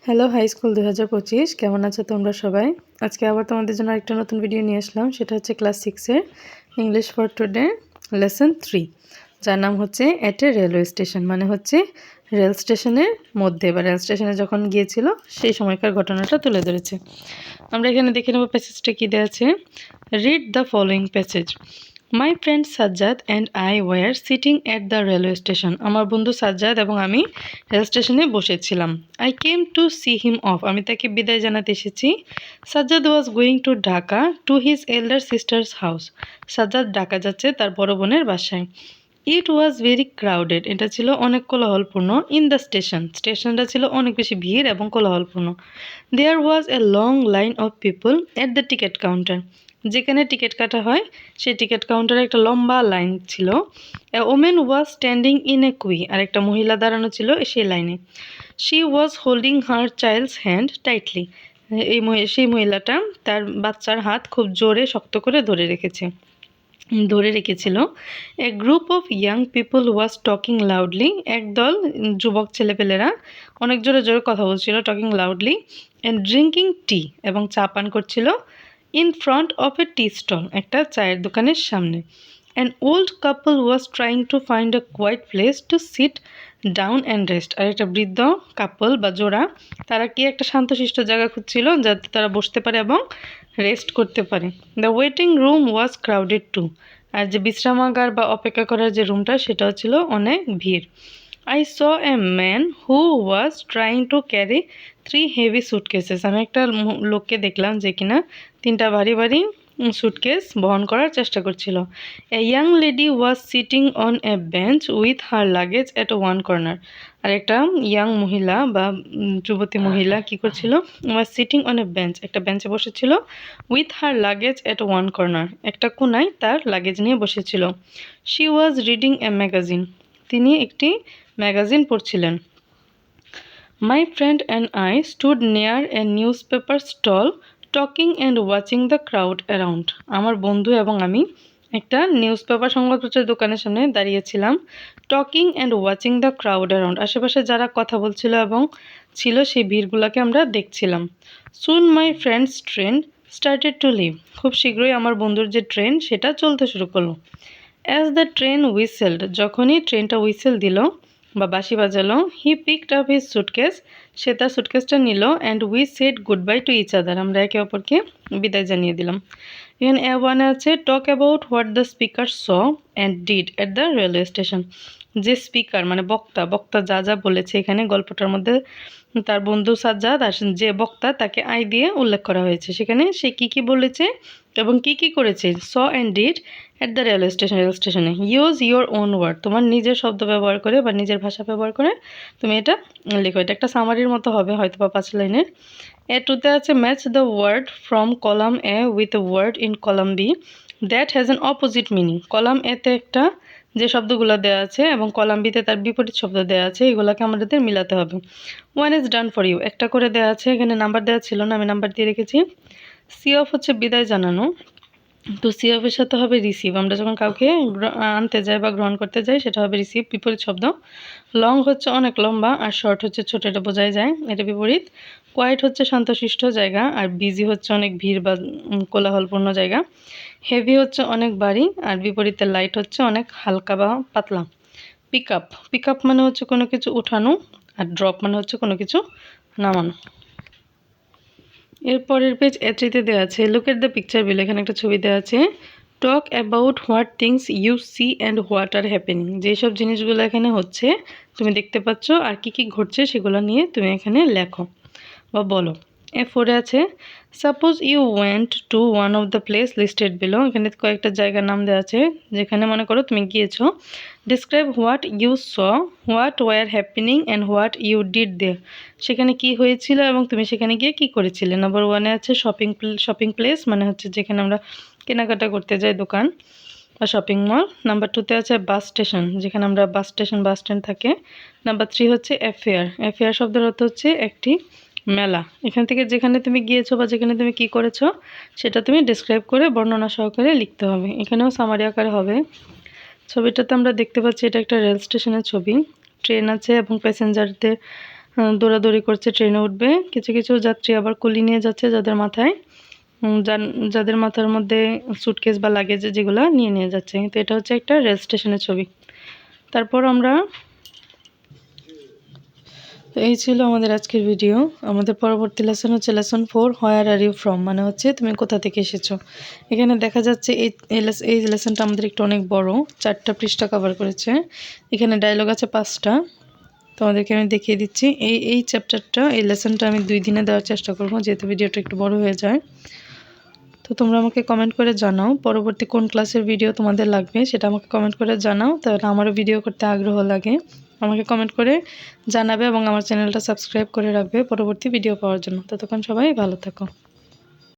Hello hi school 2025 কেমন আছো তোমরা সবাই? আজকে আবার তোমাদের জন্য একটা নতুন ভিডিও নিয়ে আসলাম। সেটা হচ্ছে ক্লাস 6-এর ইংলিশ ফর টুডে লেসন 3, যার নাম হচ্ছে এট এ রেলওয়ে স্টেশন। মানে হচ্ছে রেল স্টেশনের মধ্যে বা রেল স্টেশনে যখন গিয়েছিল সেই সময়কার ঘটনাটা তুলে ধরেছে। আমরা এখানে দেখে নেব প্যাসেজটা কী দেওয়া আছে। Read the following passage. My friend Sajjad and I were sitting at the railway station. আমার বন্ধু সাজ্জাদ এবং আমি রেল স্টেশনে বসেছিলাম। I came to see him off. আমি তাকে বিদায় জানাতে এসেছি। Sajjad was going to Dhaka to his elder sister's house. Sajjad Dhaka যাচ্ছে তার বড় বোনের বাসায়। It was very crowded. এটা ছিল অনেক কোলাহলপূর্ণ। In the station. স্টেশনটা ছিল অনেক বেশি ভিড় এবং কোলাহলপূর্ণ। There was a long line of people at the ticket counter. যেখানে টিকিট কাটা হয় সেই টিকিট কাউন্টারে একটা লম্বা লাইন ছিল। A woman was standing in a queue. আর একটা মহিলা দাঁড়ানো ছিল সেই লাইনে। She was holding her child's hand tightly. সেই মহিলাটা তার বাচ্চার হাত খুব জোরে শক্ত করে ধরে রেখেছিল। A group of young people was talking loudly. একদল যুবক ছেলেপেলেরা অনেক জোরে জোরে কথা বলছিল, talking loudly, and drinking tea, এবং চা পান করছিল। In front of a tea stall, একটা চায়ের দোকানের সামনে। An old couple was trying to find a quiet place to sit down and rest. আর একটা বৃদ্ধ কাপল বা জোড়া, তারা কি একটা শান্তশিষ্ট জায়গা খুঁজছিল যাতে তারা বসতে পারে এবং রেস্ট করতে পারে। The waiting room was crowded too. আর যে বিশ্রামাগার বা অপেক্ষা করার যে রুমটা সেটাও ছিল অনেক ভিড়। I saw a man who was trying to carry 3 heavy suitcases. আমি একটা লোককে দেখলাম যে কিনা 3টা ভারী ভারী সুটকেস বহন করার চেষ্টা করছিল। A young lady was sitting on a bench with her luggage at one corner. আর একটা ইয়াং মহিলা বা যুবতী মহিলা কি করছিল? Was sitting on a bench, একটা বেঞ্চে বসেছিল। With her luggage at one corner, একটা কোনায় তার লাগেজ নিয়ে বসেছিল। She was reading a magazine. তিনি একটি ম্যাগাজিন পড়ছিলেন। My friend and I stood near a newspaper stall talking and watching the crowd around. আমার বন্ধু এবং আমি একটা নিউজ পেপার সংবাদপত্রের দোকানের সামনে দাঁড়িয়েছিলাম। Talking and watching the crowd around, আশেপাশে যারা কথা বলছিল এবং ছিল সেই ভিড়গুলোকে আমরা দেখছিলাম। Soon my friend's train started to leave. খুব শীঘ্রই আমার বন্ধুর যে ট্রেন সেটা চলতে শুরু করলো। অ্যাজ দ্য ট্রেন হুইসেলড, যখনই ট্রেনটা হুইসেল দিল বা বাঁশি বাজালো, he picked up his suitcase, সে তার সুটকেসটা নিল। And we said goodbye to each other, আমরা একে অপরকে বিদায় জানিয়ে দিলাম। এখানে ওয়ানে আছে talk about what the speaker saw and did at the railway station. যে স্পিকার মানে বক্তা যা যা বলেছে এখানে গল্পটার মধ্যে, তার বন্ধু সাজ্জাদ আর যে বক্তা তাকে আই দিয়ে উল্লেখ করা হয়েছে। সেখানে সে কি বলেছে এবং কি করেছে। Saw and did at the rail স্টেশনে। ইউজ ইউর ওন ওয়ার্ড, তোমার নিজের শব্দ ব্যবহার করে বা নিজের ভাষা ব্যবহার করে তুমি এটা লেখো। এটা একটা সামারির মতো হবে হয়তো বা 5 লাইনের। এ টুতে আছে match the word from column A with a word in column B that has an opposite meaning. Column এতে একটা যে শব্দগুলো দেওয়া আছে এবং কলাম বিতে তার বিপরীত শব্দ দেওয়া আছে, এগুলোকে আমাদের মিলাতে হবে। One is done for you, একটা করে দেওয়া আছে, এখানে নাম্বার দেওয়া ছিল না, আমি নাম্বার দিয়ে রেখেছি। সি অফ হচ্ছে বিদায় জানানো, তো সি অফের সাথে হবে রিসিভ। আমরা যখন কাউকে আনতে যাই বা গ্রহণ করতে যাই সেটা হবে রিসিভ, বিপরীত শব্দ। লং হচ্ছে অনেক লম্বা, আর শর্ট হচ্ছে ছোট, এটা বোঝাই যায়, এটা বিপরীত। কোয়াইট হচ্ছে শান্তশিষ্ট জায়গা, আর বিজি হচ্ছে অনেক ভিড় বা কোলাহলপূর্ণ জায়গা। হেভি হচ্ছে অনেক ভারী, আর বিপরীতে লাইট হচ্ছে অনেক হালকা বা পাতলা। পিক আপ মানে হচ্ছে কোনো কিছু উঠানো, আর ড্রপ মানে হচ্ছে কোনো কিছু নামানো। এরপরের পেজ এ3-তে দেওয়া আছে look at the picture well. এখানে একটা ছবি দেওয়া আছে। Talk about what things you see and what are happening. যেসব জিনিসগুলো এখানে হচ্ছে তুমি দেখতে পাচ্ছ আর কি ঘটছে সেগুলো নিয়ে তুমি এখানে লেখো বা বলো। এ4-এ আছে suppose you went to one of the place listed below. এখানে কয়েকটা জায়গার নাম দেওয়া আছে, যেখানে মনে করো তুমি গিয়েছো। Describe what you saw, what were happening and what you did there. সেখানে কি হয়েছিল এবং তুমি সেখানে গিয়ে কি করেছিলে। নাম্বার 1-এ আছে শপিং প্লেস, মানে হচ্ছে যেখানে আমরা কেনাকাটা করতে যাই, দোকান বা শপিং মল। নাম্বার 2-তে আছে বাস স্টেশন, যেখানে আমরা বাস স্ট্যান্ড থাকে। নাম্বার 3 হচ্ছে অ্যাফেয়ার শব্দের অর্থ হচ্ছে একটি মেলা। এখান থেকে যেখানে তুমি গিয়েছো বা যেখানে তুমি কি করেছো সেটা তুমি ডিসক্রাইব করে বর্ণনা সহকারে লিখতে হবে। এখানেও সামারি আকারে হবে। ছবিটাতে আমরা দেখতে পাচ্ছি এটা একটা রেল স্টেশনের ছবি। ট্রেন আছে এবং প্যাসেঞ্জারদের দৌড়াদৌড়ি করছে, ট্রেনে উঠবে। কিছু কিছু যাত্রী আবার কুলি নিয়ে যাচ্ছে, যাদের মাথায় যাদের মাথার মধ্যে সুটকেস বা লাগেজ যেগুলো নিয়ে যাচ্ছে। তো এটা হচ্ছে একটা রেল স্টেশনের ছবি। তারপর আমরা তো এই ছিল আমাদের আজকের ভিডিও। আমাদের পরবর্তী লেসন হচ্ছে lesson 4, where are you from, মানে হচ্ছে তুমি কোথা থেকে এসেছো। এখানে দেখা যাচ্ছে এই লেসনটা আমাদের একটু অনেক বড়, 4টা পৃষ্ঠা কভার করেছে। এখানে ডায়লগ আছে 5টা। তোমাদেরকে আমি দেখিয়ে দিচ্ছি। এই চ্যাপ্টারটা, এই লেসনটা আমি 2 দিনে দেওয়ার চেষ্টা করব, যেহেতু ভিডিওটা একটু বড় হয়ে যায়। তো তোমরা আমাকে কমেন্ট করে জানাও পরবর্তী কোন ক্লাসের ভিডিও তোমাদের লাগবে, সেটা আমাকে কমেন্ট করে জানাও, তাহলে আমারও ভিডিও করতে আগ্রহ লাগে। আমাকে কমেন্ট করে জানাবে এবং আমার চ্যানেলটা সাবস্ক্রাইব করে রাখবে পরবর্তী ভিডিও পাওয়ার জন্য। ততক্ষণ সবাই ভালো থাকো।